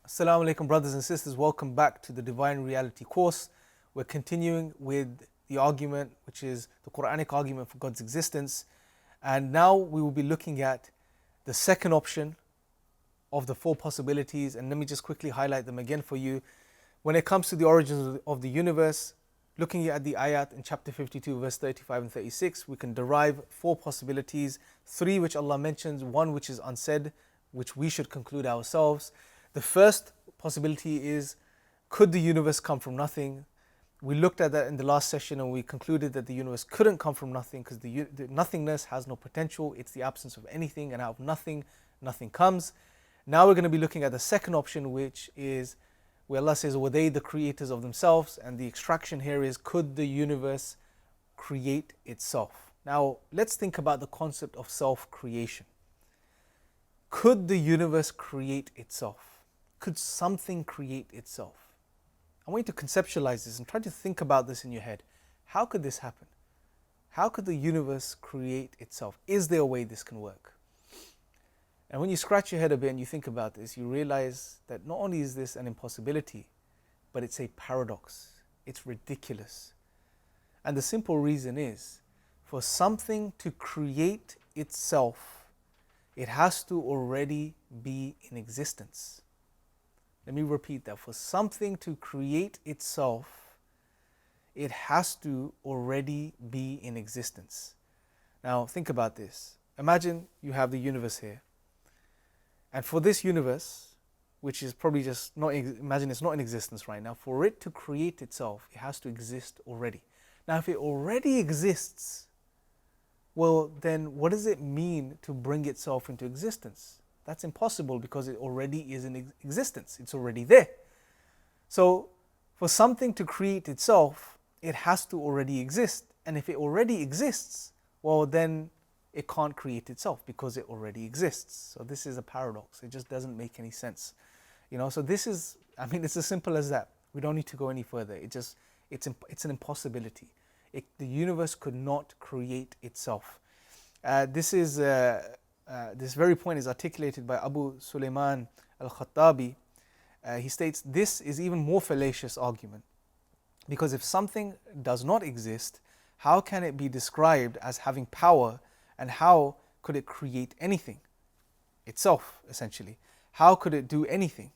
Assalamu alaikum, brothers and sisters. Welcome back to the Divine Reality course. We're continuing with the argument, which is the Quranic argument for God's existence. And now we will be looking at the second option of the four possibilities. And let me just quickly highlight them again for you. When it comes to the origins of the universe, looking at the ayat in chapter 52, verse 35 and 36, we can derive four possibilities. Three which Allah mentions, one which is unsaid, which we should conclude ourselves. The first possibility is, could the universe come from nothing? We looked at that in the last session and we concluded that the universe couldn't come from nothing because the nothingness has no potential. It's the absence of anything, and out of nothing, nothing comes. Now we're going to be looking at the second option, which is where Allah says, were they the creators of themselves? And the extraction here is, could the universe create itself? Now let's think about the concept of self-creation. Could the universe create itself? Could something create itself? I want you to conceptualize this and try to think about this in your head. How could this happen? How could the universe create itself? Is there a way this can work? And when you scratch your head a bit and you think about this, you realize that not only is this an impossibility, but it's a paradox. It's ridiculous. And the simple reason is, for something to create itself, it has to already be in existence. Let me repeat that. For something to create itself, it has to already be in existence. Now think about this. Imagine you have the universe here. And for this universe, which is probably just not, imagine it's not in existence right now, for it to create itself, it has to exist already. Now if it already exists, well then what does it mean to bring itself into existence? That's impossible because it already is in existence. It's already there. So for something to create itself, it has to already exist. And if it already exists, well then it can't create itself because it already exists. So this is a paradox. It just doesn't make any sense. So this is, it's as simple as that. We don't need to go any further. It's an impossibility. The universe could not create itself. This very point is articulated by Abu Sulaiman al-Khattabi. He states, this is even more fallacious argument, because if something does not exist, how can it be described as having power, and how could it create anything itself, essentially? How could it do anything?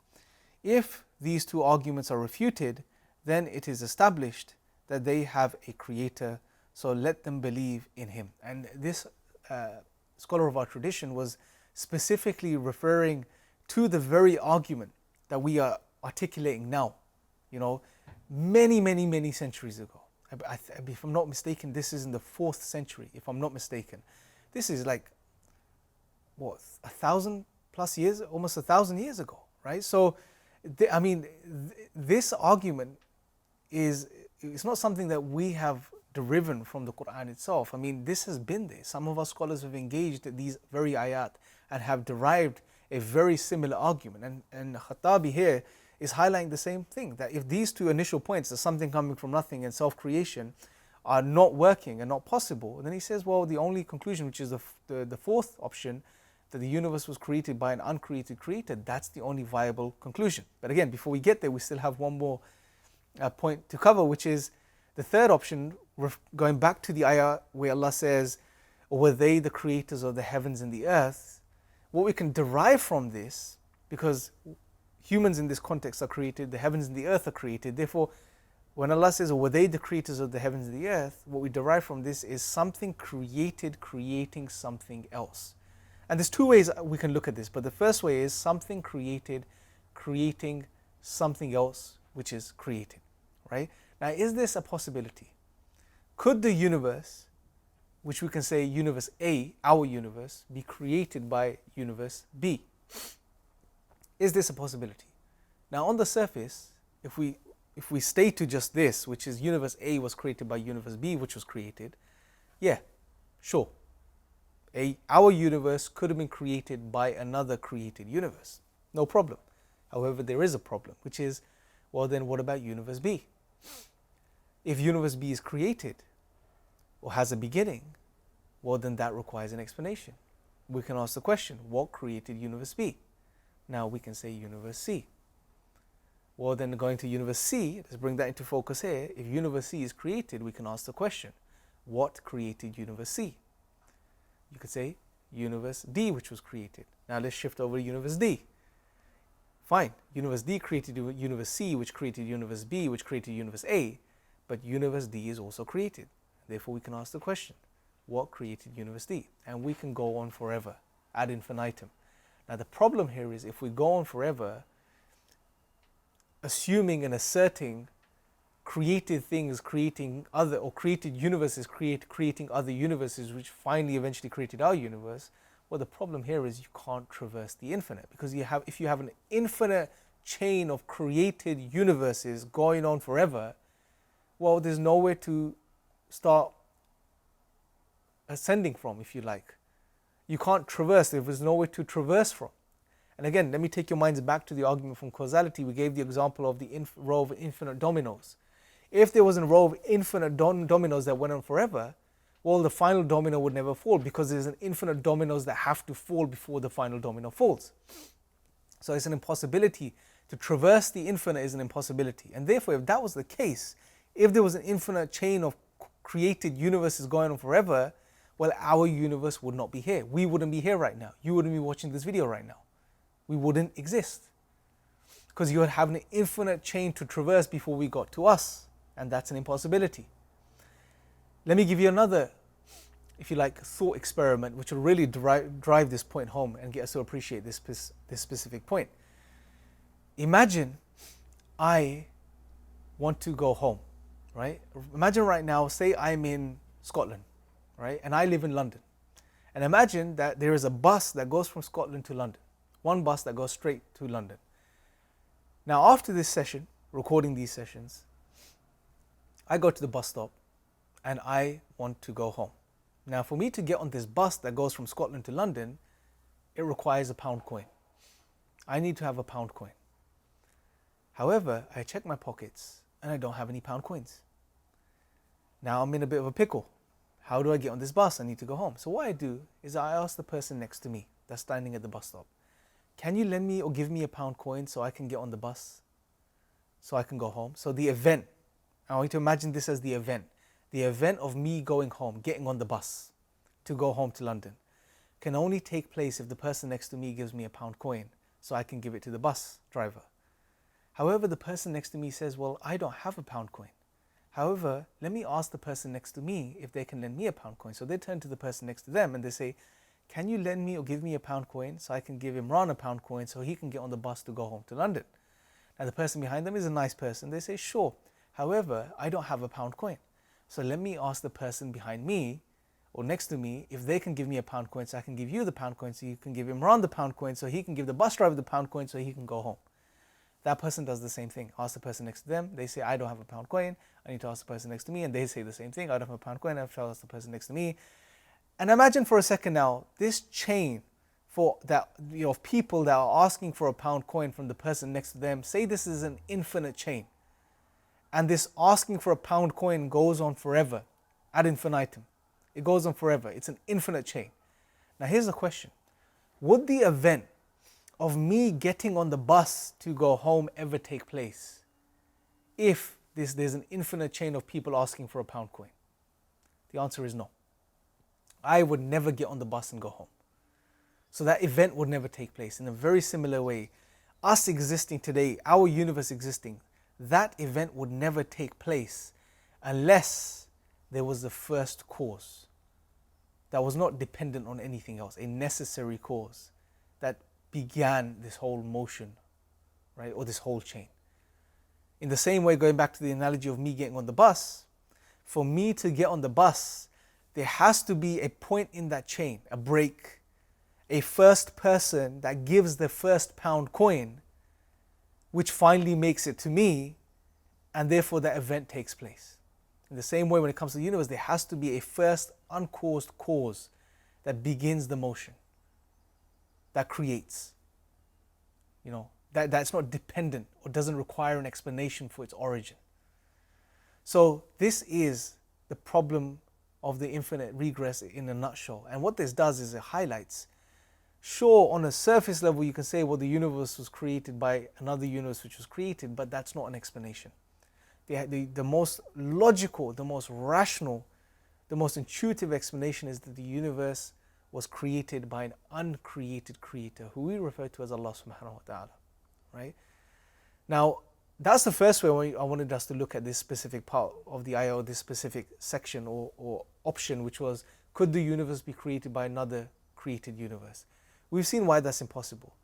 If these two arguments are refuted, then it is established that they have a creator, so let them believe in him. And this scholar of our tradition was specifically referring to the very argument that we are articulating now, many centuries ago. If I'm not mistaken, this is in the 4th century, if I'm not mistaken. This is like, 1,000 plus years, almost 1,000 years ago, right? So, this argument it's not something that we have deriven from the Quran itself. This has been there. Some of our scholars have engaged these very ayat and have derived a very similar argument. And Khattabi here is highlighting the same thing, that if these two initial points, there's something coming from nothing and self-creation, are not working and not possible, then he says, well, the only conclusion, which is the fourth option, that the universe was created by an uncreated creator, that's the only viable conclusion. But again, before we get there, we still have one more point to cover, which is the third option, going back to the ayah where Allah says, were they the creators of the heavens and the earth? What we can derive from this, because humans in this context are created, the heavens and the earth are created, therefore when Allah says, were they the creators of the heavens and the earth, what we derive from this is something created creating something else. And there's two ways we can look at this, but the first way is something created creating something else which is created, right? Now, is this a possibility? Could the universe, which we can say universe A, our universe, be created by universe B? Is this a possibility? Now, on the surface, if we stay to just this, which is universe A was created by universe B, which was created, yeah, sure. Our universe could have been created by another created universe. No problem. However, there is a problem, which is, well then what about universe B? If universe B is created or has a beginning, well then that requires an explanation. We can ask the question, what created universe B? Now we can say universe C. Well, then going to universe C, let's bring that into focus here. If universe C is created, we can ask the question, what created universe C? You could say universe D, which was created. Now let's shift over to universe D. Fine, universe D created universe C, which created universe B, which created universe A, but universe D is also created. Therefore, we can ask the question, what created universe D? And we can go on forever, ad infinitum. Now the problem here is if we go on forever, assuming and asserting created things creating other, or created universes creating other universes, which finally eventually created our universe, well, the problem here is you can't traverse the infinite, because if you have an infinite chain of created universes going on forever, well, there's nowhere to start ascending from, if you like. You can't traverse, there's nowhere to traverse from. And again, let me take your minds back to the argument from causality. We gave the example of the row of infinite dominoes. If there was a row of infinite dominoes that went on forever, well, the final domino would never fall, because there's an infinite dominoes that have to fall before the final domino falls. So it's an impossibility. To traverse the infinite is an impossibility. And therefore, if that was the case, if there was an infinite chain of created universes going on forever, well, our universe would not be here. We wouldn't be here right now. You wouldn't be watching this video right now. We wouldn't exist, because you would have an infinite chain to traverse before we got to us, and that's an impossibility. Let me give you another, if you like, thought experiment, which will really drive this point home and get us to appreciate this specific point. Imagine I want to go home, right? Imagine right now, say I'm in Scotland, right? And I live in London. And imagine that there is a bus that goes from Scotland to London. One bus that goes straight to London. Now, after this session, recording these sessions, I go to the bus stop and I want to go home. Now, for me to get on this bus that goes from Scotland to London, it requires a pound coin. I need to have a pound coin. However, I check my pockets and I don't have any pound coins. Now I'm in a bit of a pickle. How do I get on this bus? I need to go home. So what I do is I ask the person next to me that's standing at the bus stop, can you lend me or give me a pound coin so I can get on the bus, so I can go home? So the event, I want you to imagine this as the event of me going home, getting on the bus to go home to London, can only take place if the person next to me gives me a pound coin so I can give it to the bus driver. However, the person next to me says, well, I don't have a pound coin. However, let me ask the person next to me if they can lend me a pound coin. So they turn to the person next to them and they say, can you lend me or give me a pound coin so I can give Imran a pound coin so he can get on the bus to go home to London? Now the person behind them is a nice person. They say, sure. However, I don't have a pound coin. So let me ask the person behind me or next to me if they can give me a pound coin so I can give you the pound coin so you can give Imran the pound coin so he can give the bus driver the pound coin so he can go home. That person does the same thing. Ask the person next to them. They say, I don't have a pound coin. I need to ask the person next to me. And they say the same thing. I don't have a pound coin. I have to ask the person next to me. And imagine for a second now, this chain of people that are asking for a pound coin from the person next to them, say this is an infinite chain. And this asking for a pound coin goes on forever, ad infinitum. It goes on forever. It's an infinite chain. Now here's the question. Would the event of me getting on the bus to go home ever take place if there's an infinite chain of people asking for a pound coin? The answer is no. I would never get on the bus and go home. So that event would never take place. In a very similar way, us existing today, our universe existing, that event would never take place unless there was the first cause that was not dependent on anything else, a necessary cause that began this whole motion, right, or this whole chain. In the same way, going back to the analogy of me getting on the bus, for me to get on the bus, there has to be a point in that chain, a break, a first person that gives the first pound coin, which finally makes it to me, and therefore that event takes place. In the same way, when it comes to the universe, there has to be a first uncaused cause that begins the motion, that creates, that's not dependent or doesn't require an explanation for its origin. So this is the problem of the infinite regress in a nutshell. And what this does is it highlights Sure, on a surface level, you can say, well, the universe was created by another universe which was created, but that's not an explanation. The most logical, the most rational, the most intuitive explanation is that the universe was created by an uncreated creator, who we refer to as Allah subhanahu wa ta'ala, right? Now, that's the first way I wanted us to look at this specific part of the ayah, or this specific section or option, which was, could the universe be created by another created universe? We've seen why that's impossible.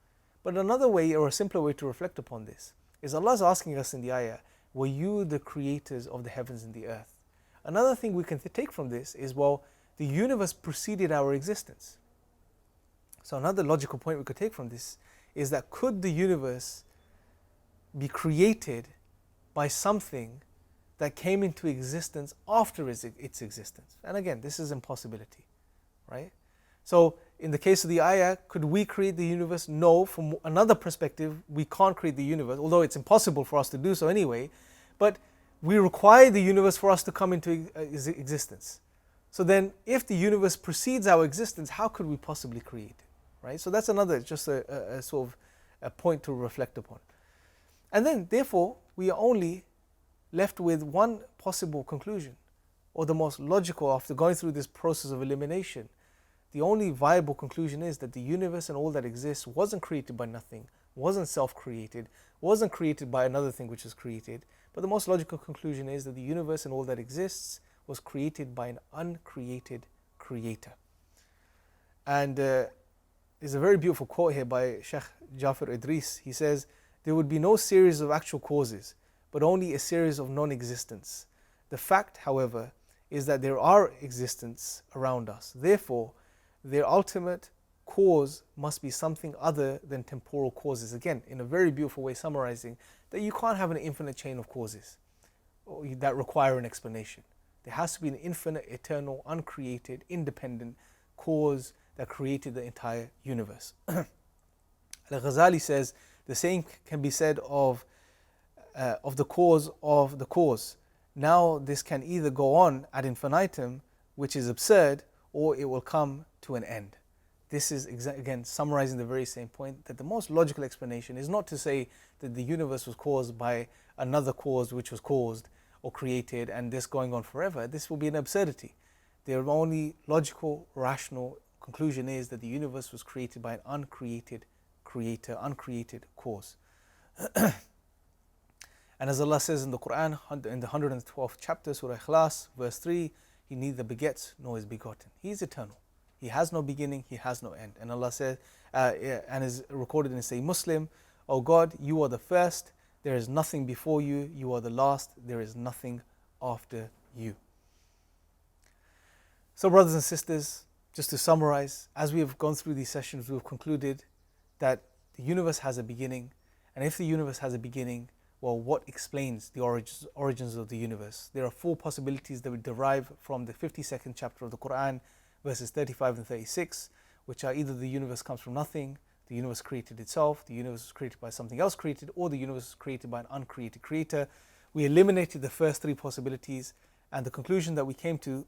But another way, or a simpler way to reflect upon this, is Allah's asking us in the ayah, were you the creators of the heavens and the earth? Another thing we can take from this is, well, the universe preceded our existence. So another logical point we could take from this is that, could the universe be created by something that came into existence after its existence? And again, this is impossibility, right? So in the case of the ayah, could we create the universe? No. From another perspective, we can't create the universe, although it's impossible for us to do so anyway. But we require the universe for us to come into existence. So then, if the universe precedes our existence, how could we possibly create it, right? So that's another, just a sort of a point to reflect upon. And then, therefore, we are only left with one possible conclusion, or the most logical, after going through this process of elimination. The only viable conclusion is that the universe and all that exists wasn't created by nothing, wasn't self-created, wasn't created by another thing which was created. But the most logical conclusion is that the universe and all that exists was created by an uncreated creator. And there's a very beautiful quote here by Sheikh Jafar Idris. He says, there would be no series of actual causes, but only a series of non-existence. The fact, however, is that there are existence around us. Therefore, their ultimate cause must be something other than temporal causes. Again, in a very beautiful way, summarizing that you can't have an infinite chain of causes that require an explanation. There has to be an infinite, eternal, uncreated, independent cause that created the entire universe. Al-Ghazali says, the same can be said of the cause of the cause. Now this can either go on ad infinitum, which is absurd, or it will come to an end. This is, again, summarizing the very same point, that the most logical explanation is not to say that the universe was caused by another cause which was caused or created, and this going on forever. This will be an absurdity. The only logical, rational conclusion is that the universe was created by an uncreated creator, uncreated cause. And as Allah says in the Quran, in the 112th chapter, Surah Ikhlas, verse 3, He neither begets nor is begotten. He is eternal. He has no beginning, He has no end. And Allah says, and is recorded in Sahih Muslim, O God, You are the first, there is nothing before You, You are the last, there is nothing after You. So brothers and sisters, just to summarize, as we have gone through these sessions, we have concluded that the universe has a beginning. And if the universe has a beginning, well, what explains the origins of the universe? There are four possibilities that we derive from the 52nd chapter of the Quran, verses 35 and 36, which are either the universe comes from nothing, the universe created itself, the universe was created by something else created, or the universe was created by an uncreated creator. We eliminated the first three possibilities, and the conclusion that we came to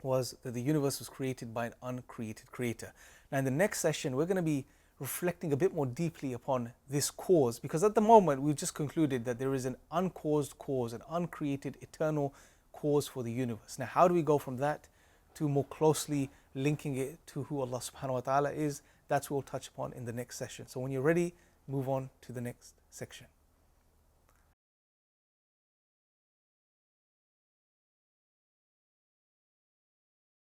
was that the universe was created by an uncreated creator. Now in the next session, we're going to be reflecting a bit more deeply upon this cause, because at the moment we've just concluded that there is an uncaused cause, an uncreated eternal cause for the universe. Now how do we go from that to more closely linking it to who Allah subhanahu wa ta'ala is? That's what we'll touch upon in the next session. So when you're ready, move on to the next section.